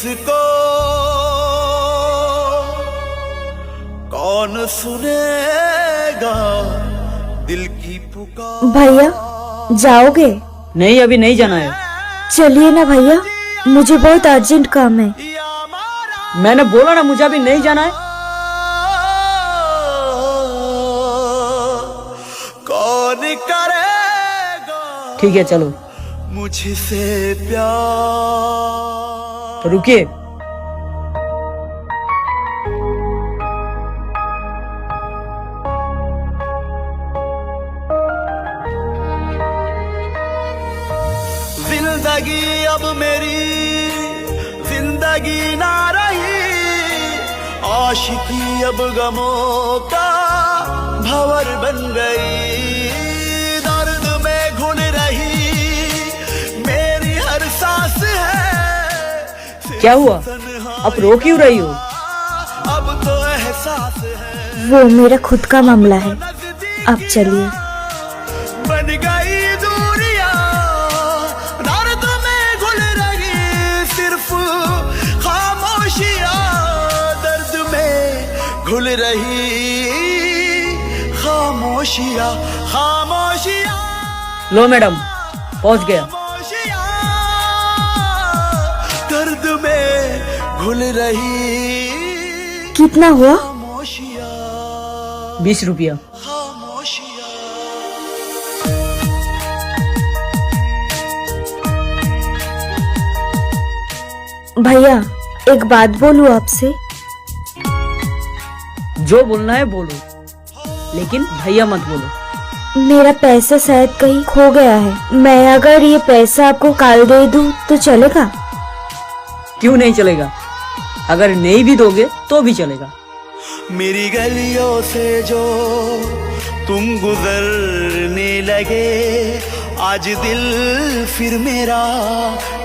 किसको कौन सुनेगा दिल की पुकार। भैया जाओगे? नहीं, अभी नहीं जाना है। चलिए ना भैया, मुझे बहुत अर्जेंट काम है। मैंने बोला ना मुझे अभी नहीं जाना है। कौन करेगा ठीक है चलो। मुझसे प्यार। तो रुकिए। जिंदगी अब मेरी जिंदगी ना रही, आशिकी अब गमों का भंवर बन गई। दर्द में घुल रही मेरी हर सांस है। क्या हुआ? अब रो क्यों रही हो? अब तो एहसास है वो मेरा खुद का मामला है। अब चलिए। बन गई दूरियां, दर्द में घुल रही सिर्फ खामोशियां। दर्द में घुल रही खामोशियां, खामोशियां, लो मैडम, पहुंच गया। खामोशियां। दर्द में घुल रही कितना हुआ? खामोशियां, 20 रुपया। खामोशियां। भैया एक बात बोलूं आपसे? जो बोलना है बोलो, लेकिन भैया मत बोलो। मेरा पैसा शायद कहीं खो गया है। मैं अगर ये पैसा आपको कल दे दूं तो चलेगा? क्यों नहीं चलेगा? अगर नहीं भी दोगे तो भी चलेगा। मेरी गलियों से जो तुम गुजरने लगे, आज दिल फिर मेरा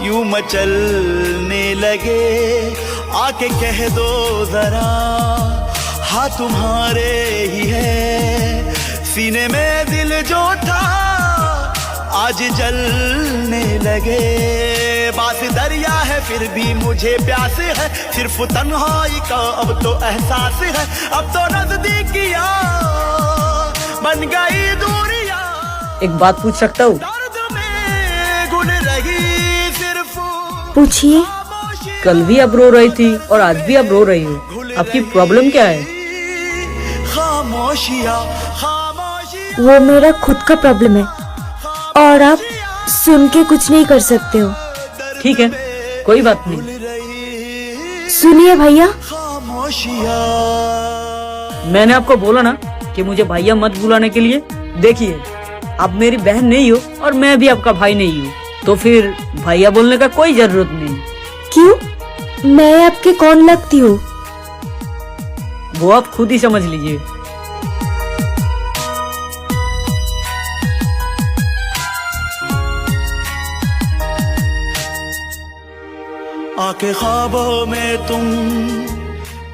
यूं मचलने लगे। आके कह दो जरा, हाँ तुम्हारे ही है। सीने में दिल जो था आज जलने लगे। बास दरिया है फिर भी मुझे प्यास है, सिर्फ तन्हाई का अब तो एहसास है। अब तो नजदीकियां बन गई दूरियां। एक बात पूछ सकता हूँ? दर्द में घुल रही सिर्फ पूछिए। कल भी आप रो रही थी और आज भी आप रो रही हो। आपकी प्रॉब्लम क्या है? खामोशियां, खामोशियां। वो मेरा खुद का प्रॉब्लम है और आप सुन के कुछ नहीं कर सकते हो। ठीक है, कोई बात नहीं। सुनिए भैया। खामोशियां। मैंने आपको बोला ना कि मुझे भैया मत बुलाने के लिए। देखिए, आप मेरी बहन नहीं हो और मैं भी आपका भाई नहीं हूँ, तो फिर भैया बोलने का कोई जरूरत नहीं। क्यों? मैं आपके कौन लगती हूँ? वो आप खुद ही समझ लीजिए। आके ख्वाबों में तुम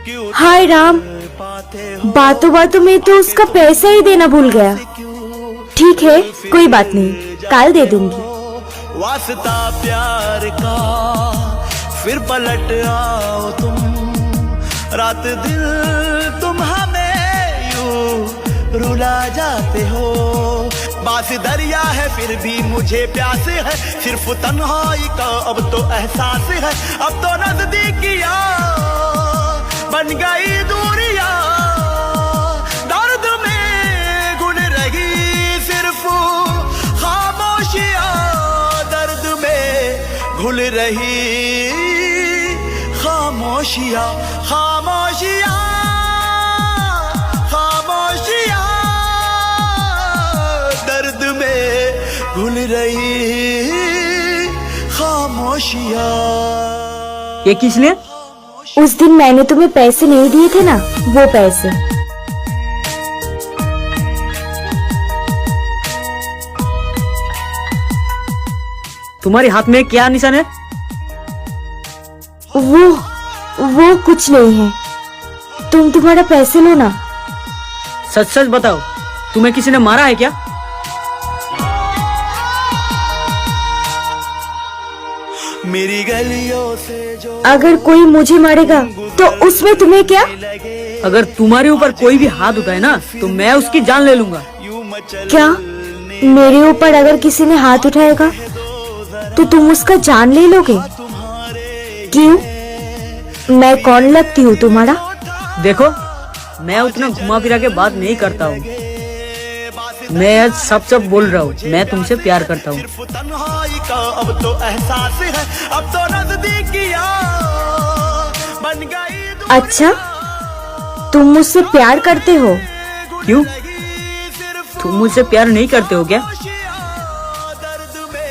क्यों हाय राम, पाते हो? बातों बातों में तो उसका पैसा ही देना भूल गया। ठीक है, कोई बात नहीं, कल दे दूंगी। वास्ता प्यार का फिर पलट आओ तुम। रात दिल तुम हमें यूं रुला जाते हो। बास दरिया है फिर भी मुझे प्यास है, सिर्फ तन्हाई का अब तो एहसास है। अब तो नजदीकियां बन गई दूरियां। दर्द में घुल रही सिर्फ खामोशियां। दर्द में घुल रही खामोशियां, खामोशियां, खामोशियां। दर्द में घुल रही खामोशियां। ये किसने? उस दिन मैंने तुम्हें पैसे नहीं दिए थे ना, वो पैसे। तुम्हारे हाथ में क्या निशान है? वो कुछ नहीं है। तुम तुम्हारा पैसे लो ना। सच सच बताओ, तुम्हें किसी ने मारा है क्या? मेरी गलियों से जो अगर कोई मुझे मारेगा तो उसमें तुम्हें क्या? अगर तुम्हारे ऊपर कोई भी हाथ उठाए ना तो मैं उसकी जान ले लूंगा। यूं मचल क्या मेरे ऊपर अगर किसी ने हाथ उठाएगा तो तुम उसका जान ले लोगे? क्यों? मैं कौन लगती हूँ तुम्हारा? देखो, मैं उतना घुमा फिरा के बात नहीं करता हूँ। मैं आज सब बोल रहा हूँ, मैं तुमसे प्यार करता हूँ। सिर्फ तन्हाई का अब तो एहसास है, अब तो नजदीकियां बन गई दूरियां। अच्छा, तुम मुझसे प्यार करते हो? क्यों, तुम मुझसे प्यार नहीं करते हो क्या?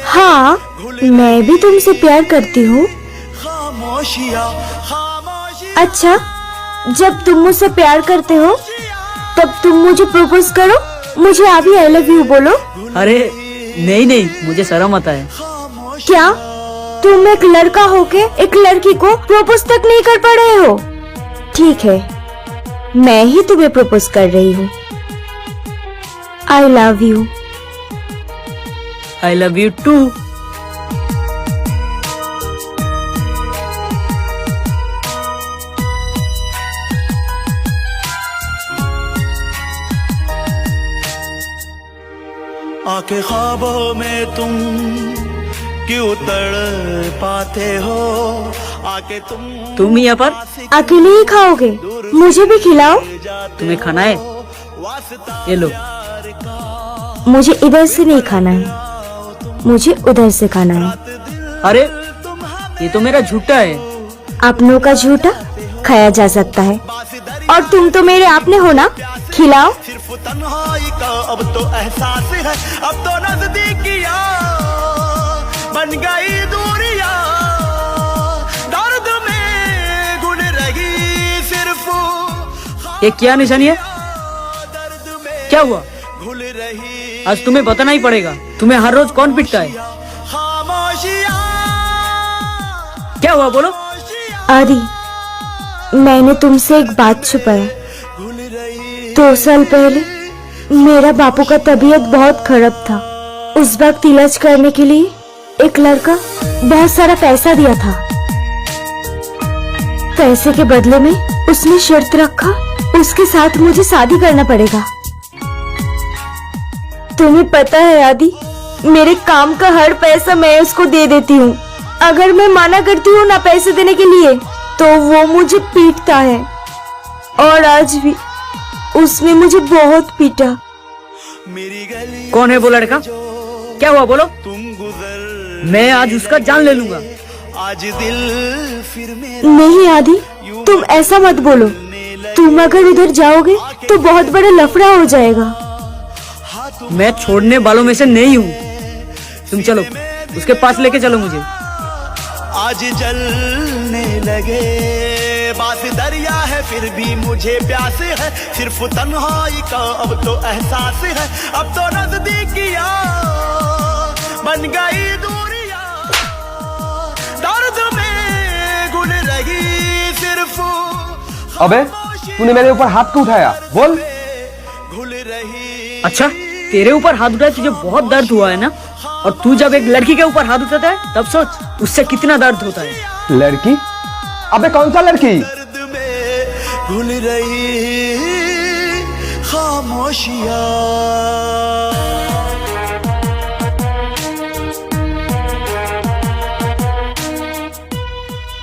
हाँ, मैं भी तुमसे प्यार करती हूँ। खामोशियां खामोशियां अच्छा, जब तुम मुझसे प्यार करते हो तब तुम मुझे प्रपोज करो, मुझे अभी आई लव यू बोलो। अरे नहीं, मुझे शर्म आता है। क्या तुम एक लड़का होके एक लड़की को प्रपोज तक नहीं कर पा रहे हो? ठीक है, मैं ही तुम्हें प्रपोज कर रही हूँ। I love you. I love you too. आके ख्वाबों में तुम क्यों तड़पाते हो? आके तुम यहाँ पर अकेले ही खाओगे? मुझे भी खिलाओ। तुम्हें खाना है? ये लो। मुझे इधर से नहीं खाना है, मुझे उधर से खाना है। अरे ये तो मेरा झूठा है। अपनों का झूठा खाया जा सकता है, और तुम तो मेरे आपने हो ना। खिलाओ। सिर्फ तन्हाई का अब तो एहसास है, अब तो नजदीकियां बन गई दूरियां। दर्द में गुन रही सिर्फ ये क्या निशानी है? दर्द में क्या हुआ? घुल रही आज तुम्हें बताना ही पड़ेगा। तुम्हें हर रोज कौन पिटता है? खामोशियां क्या हुआ, बोलो। आदि, मैंने तुमसे एक बात छुपाया। घुल रही 2 साल पहले मेरा बापू का तबीयत बहुत खराब था। उस वक्त इलाज करने के लिए एक लड़का बहुत सारा पैसा दिया था। पैसे के बदले में उसने शर्त रखा, उसके साथ मुझे शादी करना पड़ेगा। तुम्हें पता है आदि, मेरे काम का हर पैसा मैं उसको दे देती हूँ। अगर मैं मना करती हूँ ना पैसे देने के लिए तो वो मुझे पीटता है, और आज भी उसने मुझे बहुत पीटा। मेरी गली कौन है वो लड़का? क्या हुआ, बोलो। तुम गुजर मैं आज उसका जान ले लूंगा। आज दिल फिर मेरा नहीं आदि, तुम ऐसा मत बोलो। तुम अगर उधर जाओगे तो बहुत बड़ा लफड़ा हो जाएगा। मैं छोड़ने वालों में से नहीं हूँ। तुम चलो, उसके पास लेके चलो मुझे। आज जलने लगे बात दरिया है, फिर भी मुझे प्यास है। सिर्फ तन्हाई का अब तो एहसास है, अब तो नजदीकियां बन गई दूरियां। दर्द में गुल रही सिर्फ अबे, तूने मेरे ऊपर हाथ क्यों उठाया? बोल। घुल रही अच्छा, तेरे ऊपर हाथ उठाए तुझे बहुत दर्द हुआ है ना? और तू जब एक लड़की के ऊपर हाथ उठाता है तब सोच उससे कितना दर्द होता है। लड़की? अबे कौन सा लड़की? दर्द में घुल रही खामोशियां।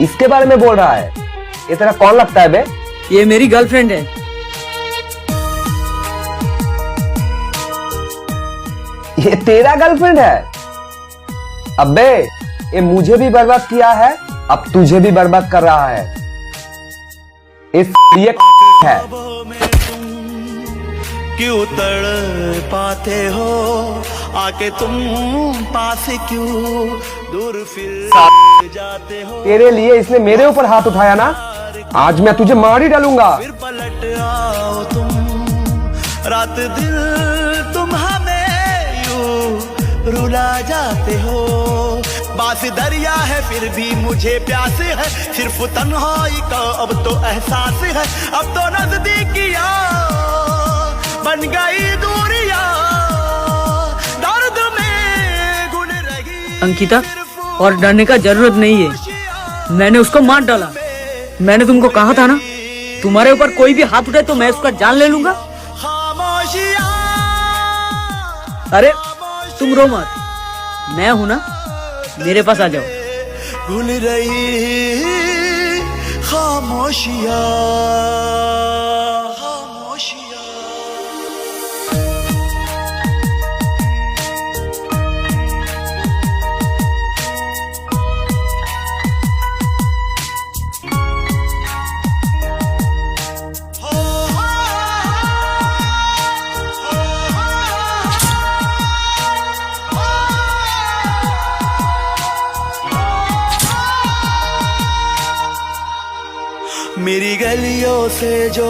इसके बारे में बोल रहा है? ये तेरा कौन लगता है बे? ये मेरी गर्लफ्रेंड है। ये तेरा गर्लफ्रेंड है? अबे, ये मुझे भी बर्बाद किया है, अब तुझे भी बर्बाद कर रहा है। इस ये है। क्यों तड़पाते हो? आके तुम पास क्यों दूर फिर जाते हो? तेरे लिए इसने मेरे ऊपर हाथ उठाया ना, आज मैं तुझे मार ही डालूंगा। फिर पलट आओ तुम, रात दिन तुम हमें यूं रुला जाते हो। बास दरिया है फिर भी मुझे प्यास है, सिर्फ तन्हाई का अब तो एहसास है, अब तो नजदीकियां बन गई दूरियां। दर्द में गुन रही अंकिता, सिर्फ और डरने का जरूरत नहीं है। मैंने उसको मार डाला। मैंने तुमको कहा था ना, तुम्हारे ऊपर कोई भी हाथ उठाए तो मैं उसका जान ले लूंगा। अरे तुम रो मत, मैं हूं ना, मेरे पास आ जाओ। घुल रही खामोशियां, खामोशियां। मेरी गलियों से जो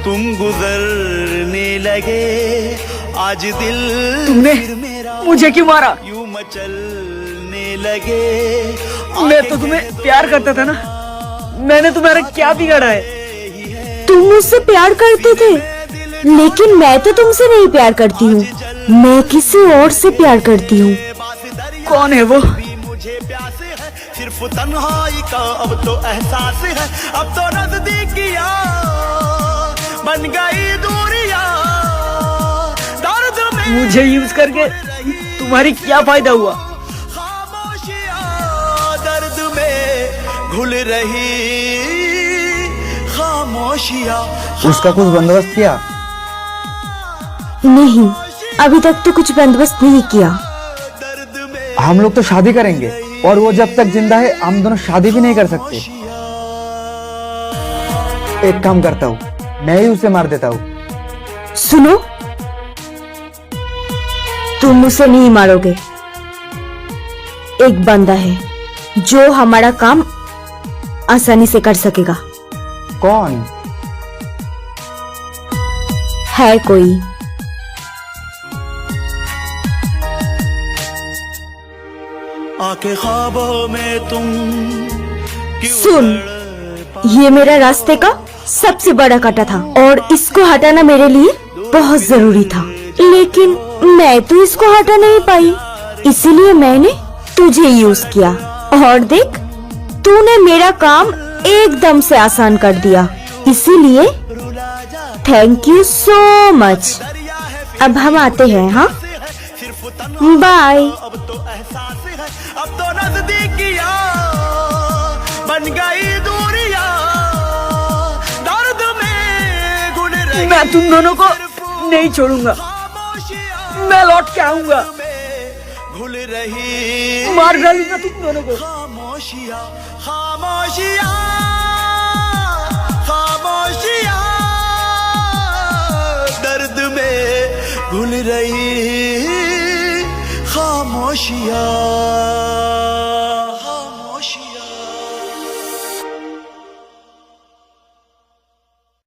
तुम गुजरने लगे, आज दिल तुमने फिर मेरा मुझे क्यों मारा? यूं मचलने लगे। मैं तो तुम्हें प्यार करता था ना, मैंने तुम्हारा क्या बिगाड़ा है? तुम मुझसे प्यार करते थे, लेकिन मैं तो तुमसे नहीं प्यार करती हूँ, मैं किसी और से प्यार करती हूँ। कौन है वो? मुझे प्यास है सिर्फ तन्हाई का, अब तो एहसास है, अब तो नजदीकियां बन गई दूरियां। दर्द में मुझे यूज करके तुम्हारी क्या फायदा हुआ? खामोशियां दर्द में घुल रही खामोशियां। उसका कुछ बंदोबस्त किया? नहीं, अभी तक तो कुछ बंदोबस्त नहीं किया। दर्द में हम लोग तो शादी करेंगे और वो जब तक जिंदा है हम दोनों शादी भी नहीं कर सकते। एक काम करता हूँ, मैं ही उसे मार देता हूँ। सुनो, तुम उसे नहीं मारोगे। एक बंदा है जो हमारा काम आसानी से कर सकेगा। कौन? है कोई। आके ख्वाबों में तुम सुन, ये मेरा रास्ते का सबसे बड़ा कांटा था और इसको हटाना मेरे लिए बहुत जरूरी था, लेकिन मैं तो इसको हटा नहीं पाई, इसीलिए मैंने तुझे यूज किया। और देख, तूने मेरा काम एकदम से आसान कर दिया, इसीलिए थैंक यू सो मच। अब हम आते हैं। हाँ, बाय। अब तो एहसास है, अब तो नजदीकियां बन गई दूरियां। दर्द में घुल रही मैं तुम दोनों को नहीं छोड़ूंगा, खामोशियां मैं लौट के आऊंगा, घुल रही मार डालूंगा तुम दोनों को। खामोशियां, खामोशियां, खामोशियां दर्द में घुल रही खामोशियां।